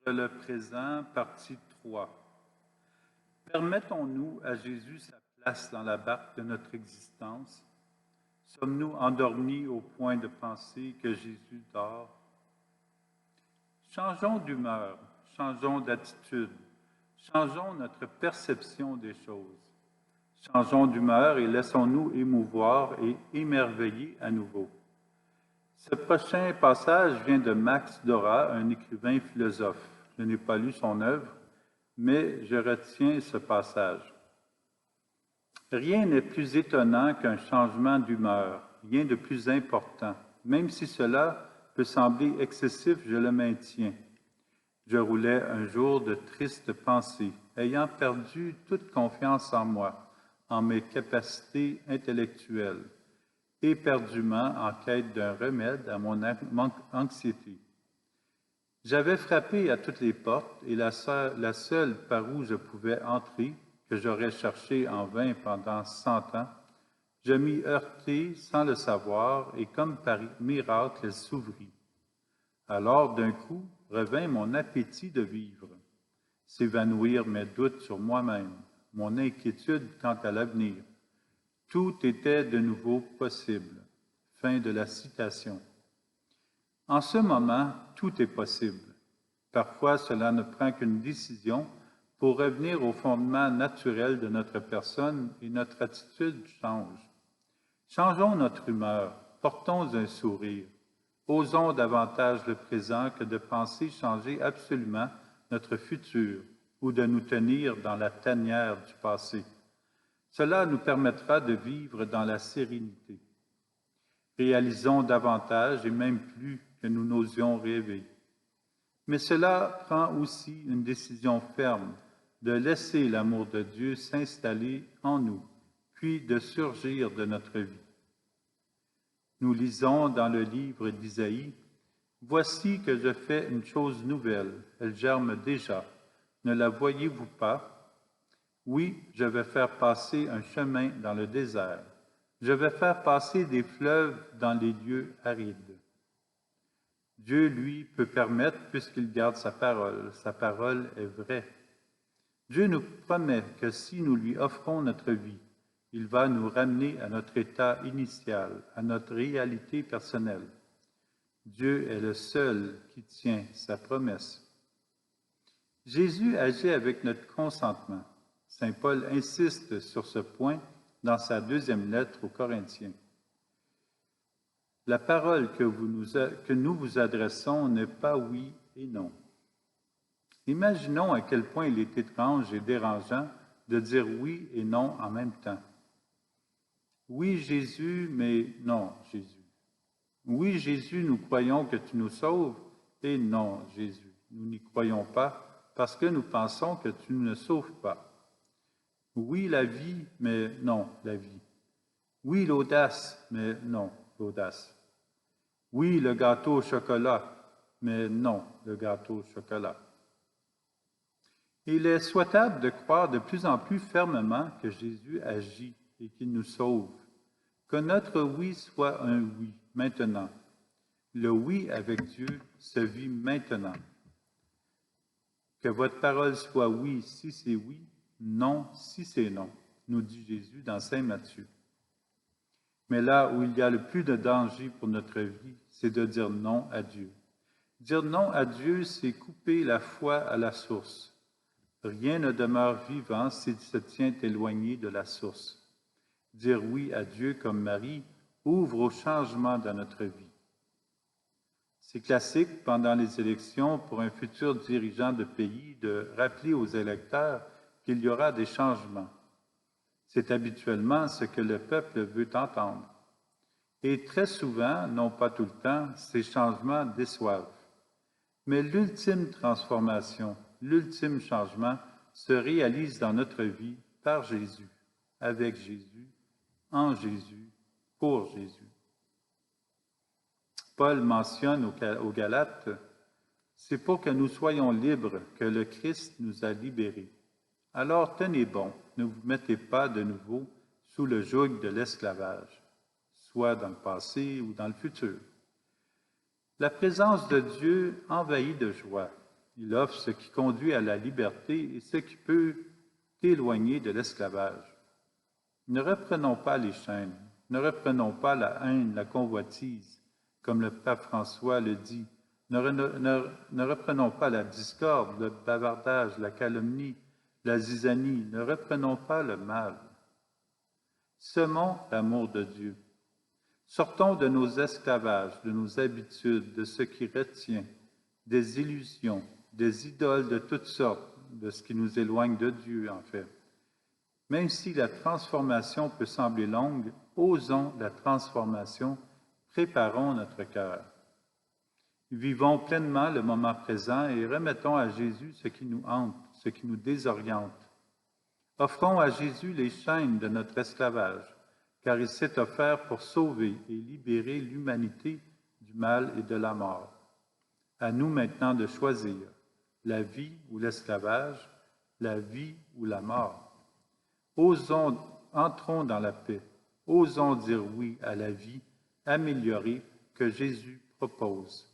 Le présent, partie 3. Permettons-nous à Jésus sa place dans la barque de notre existence? Sommes-nous endormis au point de penser que Jésus dort? Changeons d'humeur, changeons d'attitude, changeons notre perception des choses. Changeons d'humeur et laissons-nous émouvoir et émerveiller à nouveau. Ce prochain passage vient de Max Dora, un écrivain philosophe. Je n'ai pas lu son œuvre, mais je retiens ce passage. Rien n'est plus étonnant qu'un changement d'humeur, rien de plus important. Même si cela peut sembler excessif, je le maintiens. Je roulais un jour de tristes pensées, ayant perdu toute confiance en moi, en mes capacités intellectuelles, éperdument en quête d'un remède à mon anxiété. J'avais frappé à toutes les portes et la seule par où je pouvais entrer, que j'aurais cherché en vain pendant 100 ans, je m'y heurtai sans le savoir et comme par miracle, elle s'ouvrit. Alors, d'un coup, revint mon appétit de vivre, s'évanouir mes doutes sur moi-même, mon inquiétude quant à l'avenir. Tout était de nouveau possible. Fin de la citation. En ce moment, tout est possible. Parfois, cela ne prend qu'une décision pour revenir au fondement naturel de notre personne et notre attitude change. Changeons notre humeur, portons un sourire. Osons davantage le présent que de penser changer absolument notre futur ou de nous tenir dans la tanière du passé. Cela nous permettra de vivre dans la sérénité. Réalisons davantage et même plus que nous n'osions rêver. Mais cela prend aussi une décision ferme de laisser l'amour de Dieu s'installer en nous, puis de surgir de notre vie. Nous lisons dans le livre d'Isaïe, « Voici que je fais une chose nouvelle, elle germe déjà. Ne la voyez-vous pas? Oui, je vais faire passer un chemin dans le désert. Je vais faire passer des fleuves dans les lieux arides. » Dieu, lui, peut permettre puisqu'il garde sa parole. Sa parole est vraie. Dieu nous promet que si nous lui offrons notre vie, il va nous ramener à notre état initial, à notre réalité personnelle. Dieu est le seul qui tient sa promesse. Jésus agit avec notre consentement. Saint Paul insiste sur ce point dans sa deuxième lettre aux Corinthiens. La parole que nous vous adressons n'est pas oui et non. Imaginons à quel point il est étrange et dérangeant de dire oui et non en même temps. Oui, Jésus, mais non, Jésus. Oui, Jésus, nous croyons que tu nous sauves, et non, Jésus, nous n'y croyons pas parce que nous pensons que tu ne sauves pas. Oui, la vie, mais non, la vie. Oui, l'audace, mais non, l'audace. Oui, le gâteau au chocolat, mais non, le gâteau au chocolat. Il est souhaitable de croire de plus en plus fermement que Jésus agit et qu'il nous sauve, que notre oui soit un oui, maintenant. Le oui avec Dieu se vit maintenant. Que votre parole soit oui si c'est oui, non si c'est non, nous dit Jésus dans Saint Matthieu. Mais là où il y a le plus de danger pour notre vie, c'est de dire non à Dieu. Dire non à Dieu, c'est couper la foi à la source. Rien ne demeure vivant s'il se tient éloigné de la source. Dire oui à Dieu comme Marie ouvre au changement dans notre vie. C'est classique pendant les élections pour un futur dirigeant de pays de rappeler aux électeurs qu'il y aura des changements. C'est habituellement ce que le peuple veut entendre. Et très souvent, non pas tout le temps, ces changements déçoivent. Mais l'ultime transformation, l'ultime changement se réalise dans notre vie par Jésus, avec Jésus, en Jésus, pour Jésus. Paul mentionne aux Galates, c'est pour que nous soyons libres que le Christ nous a libérés. Alors tenez bon, ne vous mettez pas de nouveau sous le joug de l'esclavage, soit dans le passé ou dans le futur. La présence de Dieu envahit de joie. Il offre ce qui conduit à la liberté et ce qui peut t'éloigner de l'esclavage. Ne reprenons pas les chaînes, ne reprenons pas la haine, la convoitise, comme le pape François le dit. Ne reprenons pas la discorde, le bavardage, la calomnie, la zizanie, ne reprenons pas le mal. Semons l'amour de Dieu. Sortons de nos esclavages, de nos habitudes, de ce qui retient, des illusions, des idoles de toutes sortes, de ce qui nous éloigne de Dieu, en fait. Même si la transformation peut sembler longue, osons la transformation, préparons notre cœur. Vivons pleinement le moment présent et remettons à Jésus ce qui nous hante, ce qui nous désoriente. Offrons à Jésus les chaînes de notre esclavage, car il s'est offert pour sauver et libérer l'humanité du mal et de la mort. À nous maintenant de choisir la vie ou l'esclavage, la vie ou la mort. Entrons dans la paix, osons dire oui à la vie améliorée que Jésus propose.